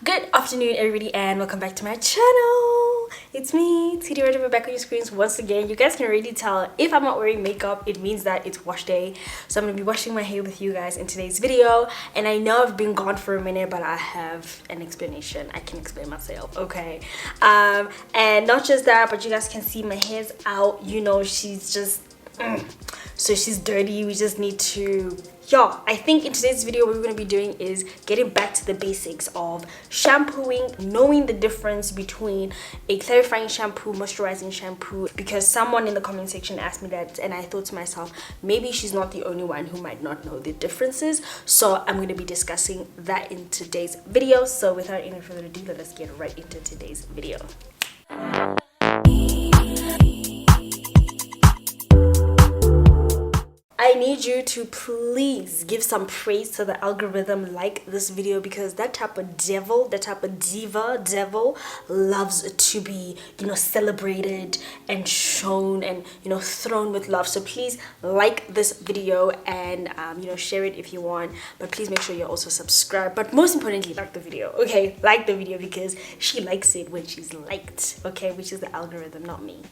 Good afternoon everybody and welcome back to my channel. It's me, TD Redder, back on your screens once again. You guys can already tell if I'm not wearing makeup, it means that it's wash day. So I'm going to be washing my hair with you guys in today's video. And I know I've been gone for a minute, but I have an explanation. I can explain myself, okay? And not just that, but you guys can see my hair's out. You know, she's just... So she's dirty. We just need to... I think in today's video what we're going to be doing is getting back to the basics of shampooing, knowing the difference between a clarifying shampoo, moisturizing shampoo, because someone in the comment section asked me that and I thought to myself, maybe she's not the only one who might not know the differences. So I'm going to be discussing that in today's video. So without any further ado, let us get right into today's video. I need you to please give some praise to the algorithm, like this video, because that type of devil, that type of devil loves to be, celebrated and shown and, thrown with love. So please like this video and, share it if you want. But please make sure you're also subscribed. But most importantly, like the video, okay? Like the video because she likes it when she's liked, okay? Which is the algorithm, not me.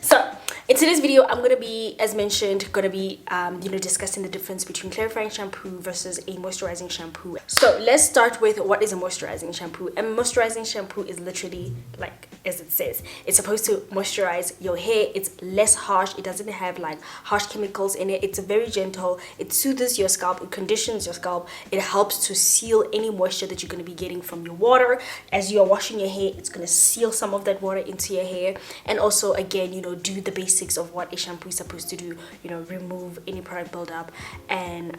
So in today's video I'm going to be, as mentioned, discussing the difference between clarifying shampoo versus a moisturizing shampoo. So let's start with what is a moisturizing shampoo. A moisturizing shampoo is literally like as it says, it's supposed to moisturize your hair. It's less harsh, it doesn't have like harsh chemicals in it. It's very gentle, it soothes your scalp, it conditions your scalp, it helps to seal any moisture that you're going to be getting from your water. As you're washing your hair, it's going to seal some of that water into your hair, and also again, do the basics of what a shampoo is supposed to do, remove any product buildup and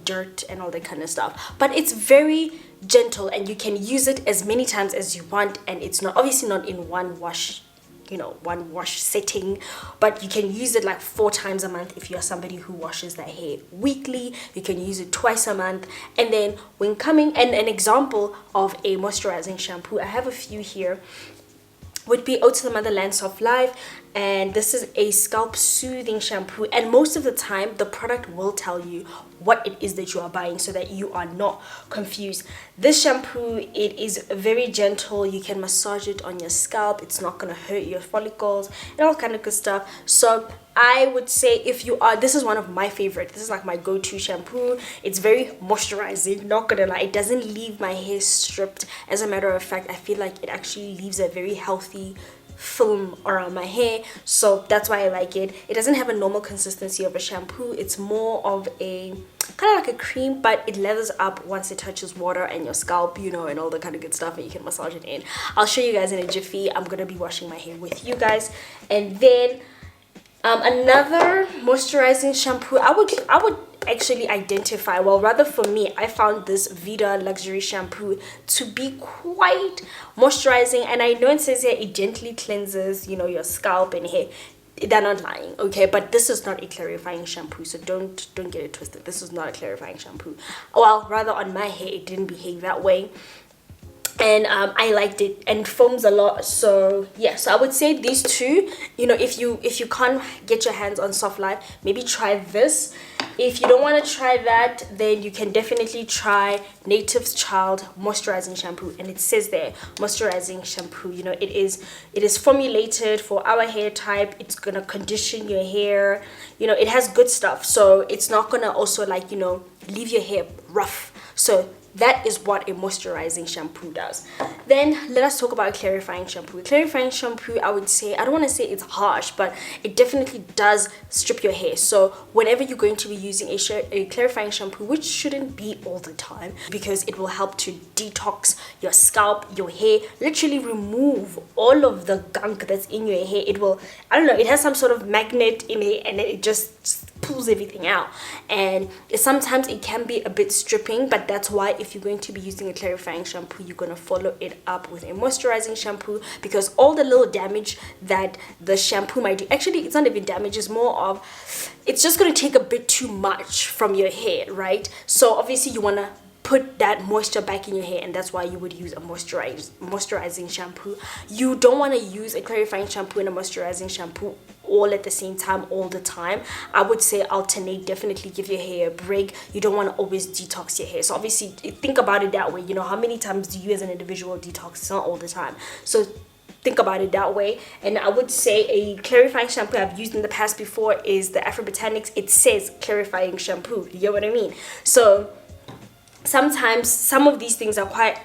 dirt and all that kind of stuff. But it's very gentle and you can use it as many times as you want, and it's not obviously not in one wash setting, but you can use it like 4 times a month. If you're somebody who washes their hair weekly, you can use it twice a month. And then when coming, and an example of a moisturizing shampoo, I have a few here, would be Oats of the Motherland Soft Life, and this is a scalp soothing shampoo, and most of the time the product will tell you what it is that you are buying so that you are not confused. This shampoo, it is very gentle, you can massage it on your scalp, it's not gonna hurt your follicles and all kind of good stuff. So I would say if you are, this is one of my favorite, this is like my go-to shampoo. It's very moisturizing, not gonna lie, it doesn't leave my hair stripped. As a matter of fact, I feel like it actually leaves a very healthy film around my hair, so that's why I like it. It doesn't have a normal consistency of a shampoo, it's more of a kind of like a cream, but it leathers up once it touches water and your scalp, and all the kind of good stuff, and you can massage it in. I'll show you guys in a jiffy. I'm gonna be washing my hair with you guys. And then another moisturizing shampoo I would actually identify, well, rather for me, I found this Vita luxury shampoo to be quite moisturizing, and I know it says here it gently cleanses your scalp and hair. They're not lying, okay? But this is not a clarifying shampoo, so don't get it twisted. This is not a clarifying shampoo. Well, rather on my hair it didn't behave that way, and I liked it, and it foams a lot. So yeah, so I would say these two, if you can't get your hands on Soft Life, maybe try this. If you don't want to try that, then you can definitely try Native's Child moisturizing shampoo, and it says there moisturizing shampoo. It is formulated for our hair type. It's gonna condition your hair, it has good stuff, so it's not gonna also like leave your hair rough. So that is what a moisturizing shampoo does. Then let us talk about clarifying shampoo. A clarifying shampoo, I would say, I don't want to say it's harsh, but it definitely does strip your hair. So whenever you're going to be using a clarifying shampoo, which shouldn't be all the time, because it will help to detox your scalp, your hair, literally remove all of the gunk that's in your hair. It will, I don't know, it has some sort of magnet in it, and it just pulls everything out, and sometimes it can be a bit stripping. But that's why if you're going to be using a clarifying shampoo, you're going to follow it up with a moisturizing shampoo, because all the little damage that the shampoo might do, actually it's not even damage, it's more of, it's just going to take a bit too much from your hair, right? So obviously you want to put that moisture back in your hair, and that's why you would use a moisturizing shampoo. You don't want to use a clarifying shampoo and a moisturizing shampoo all at the same time all the time. I would say alternate. Definitely give your hair a break. You don't want to always detox your hair. So obviously think about it that way. You know, how many times do you as an individual detox? It's not all the time. So think about it that way. And I would say a clarifying shampoo I've used in the past before is the Afrobotanics. It says clarifying shampoo. You get what I mean? So sometimes some of these things are quite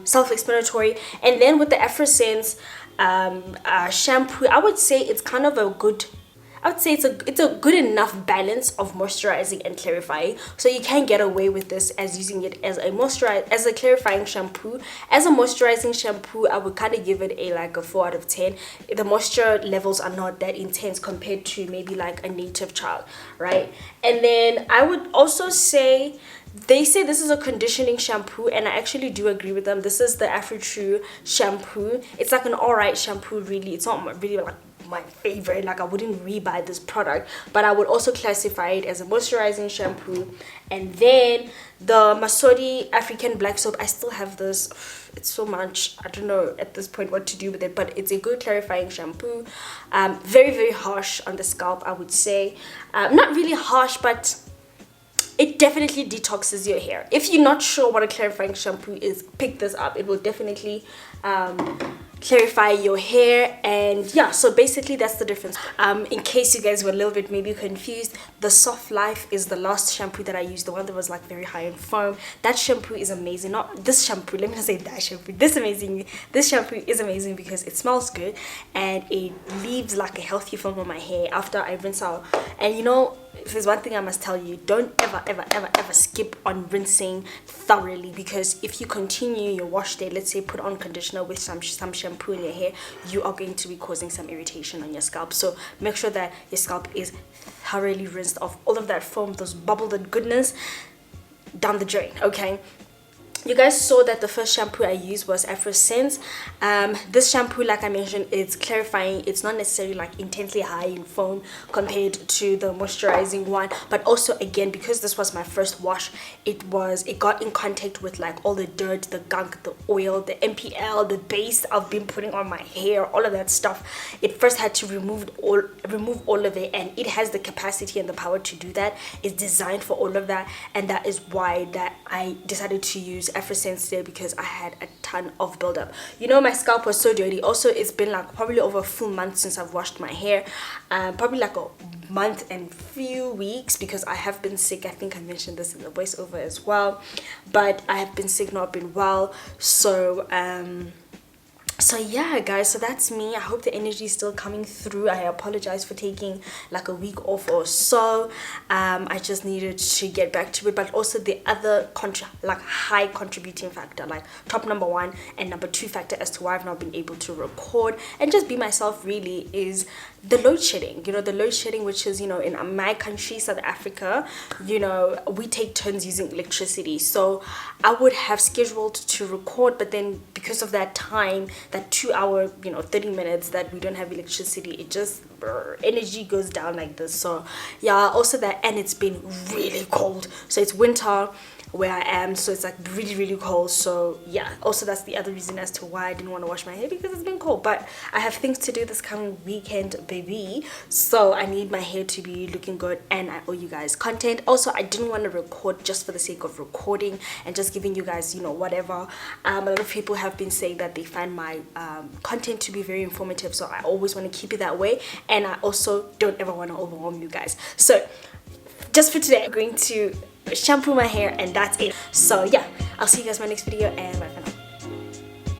self-explanatory. And then with the Afrosense shampoo, I would say it's kind of a good, I would say it's a good enough balance of moisturizing and clarifying. So you can get away with this as using it as a clarifying shampoo. As a moisturizing shampoo, I would kind of give it a 4 out of 10. The moisture levels are not that intense compared to maybe like a native child, right? And then I would also say, they say this is a conditioning shampoo, and I actually do agree with them. This is the Afro True shampoo. It's like an alright shampoo, really. It's not really like my favorite. Like, I wouldn't rebuy this product, but I would also classify it as a moisturizing shampoo. And then the Masodi African black soap, I still have this. It's so much, I don't know at this point what to do with it, but it's a good clarifying shampoo. Very, very harsh on the scalp, I would say. Not really harsh, but it definitely detoxes your hair. If you're not sure what a clarifying shampoo is, pick this up. It will definitely clarify your hair. And yeah, so basically that's the difference. In case you guys were a little bit maybe confused, the Soft Life is the last shampoo that I used, the one that was like very high in foam. That shampoo is amazing. Not this shampoo, let me not say that shampoo. This shampoo is amazing because it smells good and it leaves like a healthy film on my hair after I rinse out. And you know, if there's one thing I must tell you, don't ever skip on rinsing thoroughly, because if you continue your wash day, let's say put on conditioner with some shampoo in your hair, you are going to be causing some irritation on your scalp. So make sure that your scalp is thoroughly rinsed off all of that foam, those bubbled goodness down the drain. Okay, you guys saw that the first shampoo I used was Afrosense. This shampoo, like I mentioned, it's clarifying. It's not necessarily like intensely high in foam compared to the moisturizing one, but also again, because this was my first wash, it got in contact with like all the dirt, the gunk, the oil, the MPL, the base I've been putting on my hair, all of that stuff. It first had to remove all of it, and it has the capacity and the power to do that. It's designed for all of that, and that is why that I decided to use Afrosense today, because I had a ton of buildup. You know, my scalp was so dirty. Also, it's been like probably over a full month since I've washed my hair, probably like a month and few weeks, because I have been sick. I think I mentioned this in the voiceover as well, but I have been sick, not been well. So yeah guys, so that's me. I hope the energy is still coming through. I apologize for taking like a week off or so. I just needed to get back to it. But also the other high contributing factor, like top number 1 and number 2 factor as to why I've not been able to record and just be myself really, is the load shedding. You know, the load shedding, which is, you know, in my country, South Africa, you know, we take turns using electricity. So I would have scheduled to record, but then because of that time, that 2 hour, you know, 30 minutes that we don't have electricity, it just energy goes down like this. So yeah, also that, and it's been really cold. So it's winter where I am, so it's like really, really cold. So yeah, also that's the other reason as to why I didn't want to wash my hair, because it's been cold. But I have things to do this coming weekend, baby, so I need my hair to be looking good, and I owe you guys content. Also, I didn't want to record just for the sake of recording and just giving you guys, you know, whatever. A lot of people have been saying that they find my content to be very informative, so I always want to keep it that way, and I also don't ever want to overwhelm you guys. So just for today, I'm going to shampoo my hair, and that's it. So yeah, I'll see you guys in my next video, and bye.